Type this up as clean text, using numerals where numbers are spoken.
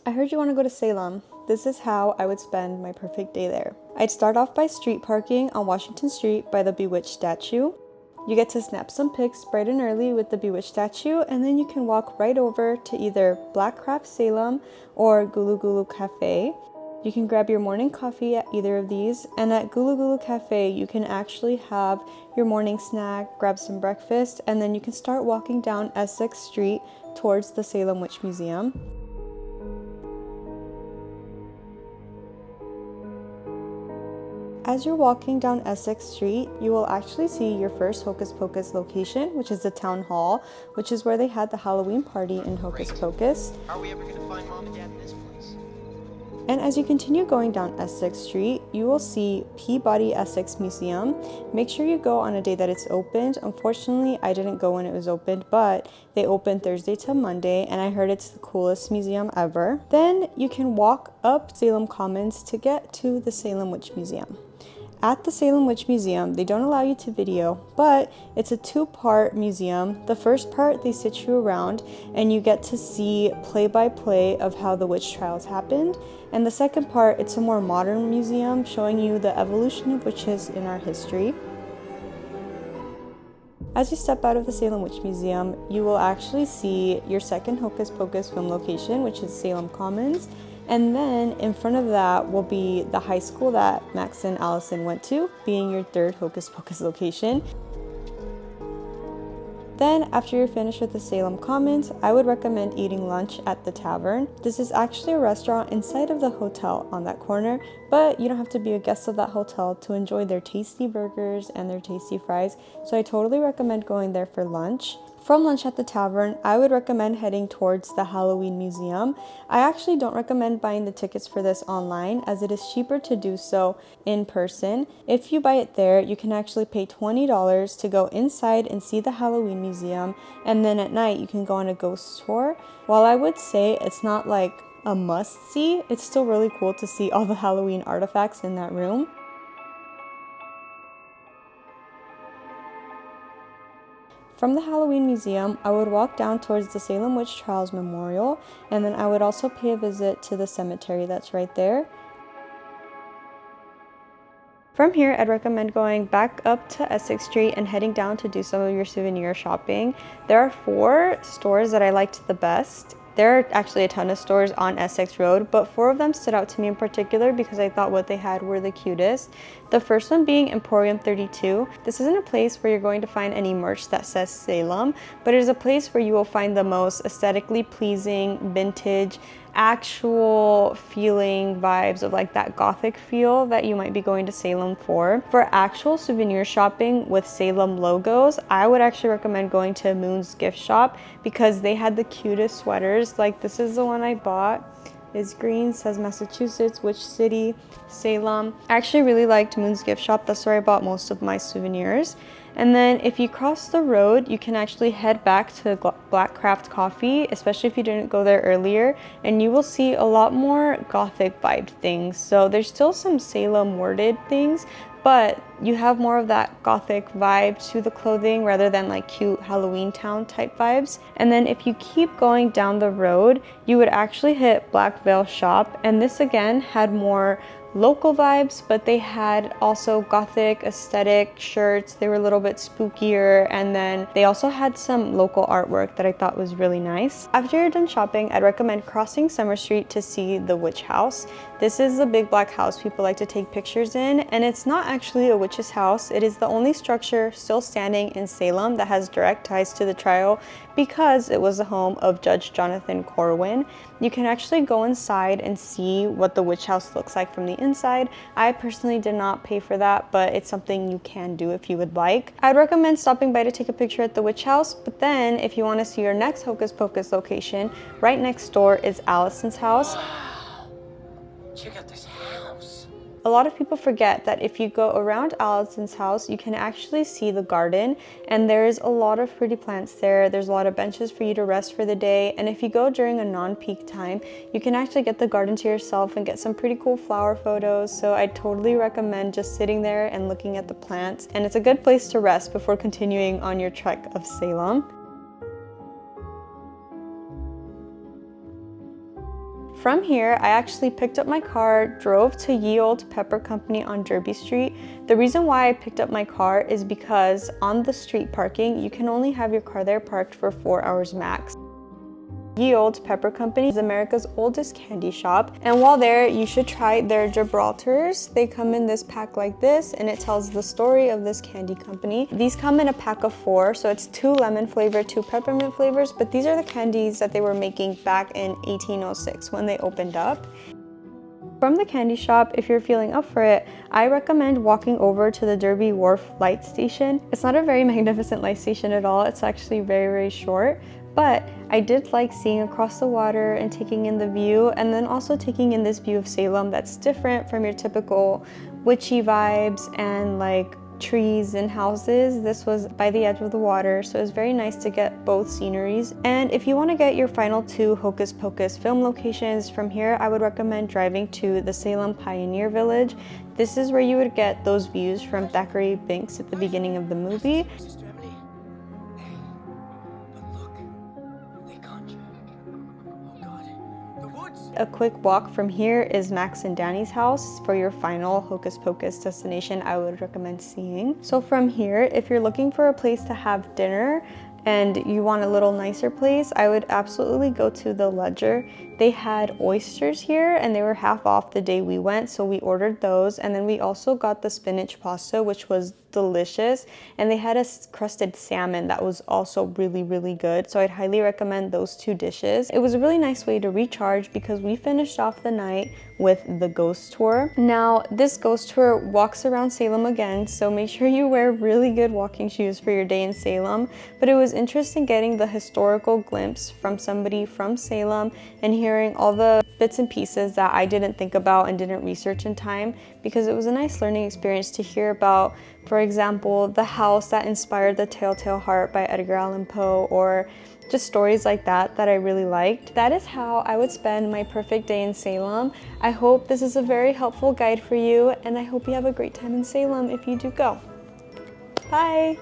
I heard you want to go to Salem. This is how I would spend my perfect day there. I'd start off by street parking on Washington Street by the Bewitched statue. You get to snap some pics bright and early with the Bewitched statue, and then you can walk right over to either Black Craft Salem or Gulu Gulu Cafe. You can grab your morning coffee at either of these, and at Gulu Gulu Cafe you can actually have your morning snack, grab some breakfast, and then you can start walking down Essex Street towards the Salem Witch Museum. As you're walking down Essex Street, you will actually see your first Hocus Pocus location, which is the Town Hall, which is where they had the Halloween party in Hocus Pocus. Are we ever gonna find Mom and Dad in this place? And as you continue going down Essex Street, you will see Peabody Essex Museum. Make sure you go on a day that it's opened. Unfortunately, I didn't go when it was opened, but they open Thursday to Monday, and I heard it's the coolest museum ever. Then you can walk up Salem Commons to get to the Salem Witch Museum. At the Salem Witch Museum, they don't allow you to video, but it's a two-part museum. The first part, they sit you around and you get to see play-by-play of how the witch trials happened. And the second part, it's a more modern museum showing you the evolution of witches in our history. As you step out of the Salem Witch Museum, you will actually see your second Hocus Pocus film location, which is Salem Commons. And then in front of that will be the high school that Max and Allison went to, being your third Hocus Pocus location. Then after you're finished with the Salem Commons, I would recommend eating lunch at the Tavern. This is actually a restaurant inside of the hotel on that corner, but you don't have to be a guest of that hotel to enjoy their tasty burgers and their tasty fries, so I totally recommend going there for lunch. From lunch at the Tavern, I would recommend heading towards the Halloween Museum. I actually don't recommend buying the tickets for this online, as it is cheaper to do so in person. If you buy it there, you can actually pay $20 to go inside and see the Halloween Museum, and then at night you can go on a ghost tour. While I would say it's not like a must-see, it's still really cool to see all the Halloween artifacts in that room. From the Halloween Museum, I would walk down towards the Salem Witch Trials Memorial, and then I would also pay a visit to the cemetery that's right there. From here, I'd recommend going back up to Essex Street and heading down to do some of your souvenir shopping. There are 4 stores that I liked the best. There are actually a ton of stores on Essex Road, but 4 of them stood out to me in particular because I thought what they had were the cutest. The first one being Emporium 32. This isn't a place where you're going to find any merch that says Salem, but it is a place where you will find the most aesthetically pleasing, vintage, actual feeling vibes of like that gothic feel that you might be going to Salem for. For actual souvenir shopping with Salem logos, I would actually recommend going to Moon's gift shop because they had the cutest sweaters. Like this is the one I bought. It's green, says Massachusetts, which city, Salem. I actually really liked Moon's gift shop. That's where I bought most of my souvenirs. And then if you cross the road, you can actually head back to Black Craft Coffee, especially if you didn't go there earlier, and you will see a lot more gothic vibed things. So there's still some Salem worded things, but you have more of that gothic vibe to the clothing rather than like cute Halloween town type vibes. And then if you keep going down the road, you would actually hit Black Veil Shop, and this again had more local vibes, but they had also gothic aesthetic shirts. They were a little bit spookier, and then they also had some local artwork that I thought was really nice. After you're done shopping, I'd recommend crossing Summer Street to see the witch house. This is the big black house people like to take pictures in, and it's not actually a witch's house. It is the only structure still standing in Salem that has direct ties to the trial because it was the home of Judge Jonathan Corwin. You can actually go inside and see what the witch house looks like from the inside. I personally did not pay for that, but it's something you can do if you would like. I'd recommend stopping by to take a picture at the witch house, but then if you want to see your next Hocus Pocus location, right next door is Allison's house. Check out this house. A lot of people forget that if you go around Allison's house, you can actually see the garden, and there's a lot of pretty plants there. There's a lot of benches for you to rest for the day, and if you go during a non-peak time, you can actually get the garden to yourself and get some pretty cool flower photos. So I totally recommend just sitting there and looking at the plants, and it's a good place to rest before continuing on your trek of Salem. From here, I actually picked up my car, drove to Ye Olde Pepper Company on Derby Street. The reason why I picked up my car is because on the street parking, you can only have your car there parked for 4 hours max. Ye Olde Pepper Company is America's oldest candy shop, and while there, you should try their Gibraltars. They come in this pack like this, and it tells the story of this candy company. These come in a pack of 4, so it's 2 lemon flavor, 2 peppermint flavors, but these are the candies that they were making back in 1806 when they opened up. From the candy shop, if you're feeling up for it, I recommend walking over to the Derby Wharf light station. It's not a very magnificent light station at all. It's actually very, very short. But I did like seeing across the water and taking in the view, and then also taking in this view of Salem that's different from your typical witchy vibes and like trees and houses. This was by the edge of the water, so it was very nice to get both sceneries. And if you want to get your final 2 Hocus Pocus film locations from here, I would recommend driving to the Salem Pioneer Village. This is where you would get those views from Thackeray Binks at the beginning of the movie. Sister Emily. Hey, but look. They conjure. Oh God. The woods. A quick walk from here is Max and Danny's house for your final Hocus Pocus destination I would recommend seeing. So from here, if you're looking for a place to have dinner and you want a little nicer place, I would absolutely go to the Ledger. They had oysters here and they were half off the day we went, so we ordered those. And then we also got the spinach pasta, which was delicious, and they had a crusted salmon that was also really, really good. So I'd highly recommend those 2 dishes. It was a really nice way to recharge because we finished off the night with the ghost tour. Now, this ghost tour walks around Salem again, so make sure you wear really good walking shoes for your day in Salem. But it was interesting getting the historical glimpse from somebody from Salem and hearing all the bits and pieces that I didn't think about and didn't research in time, because it was a nice learning experience to hear about, for example, the house that inspired the Telltale Heart by Edgar Allan Poe, or just stories like that I really liked. That is how I would spend my perfect day in Salem. I hope this is a very helpful guide for you, and I hope you have a great time in Salem if you do go. Bye!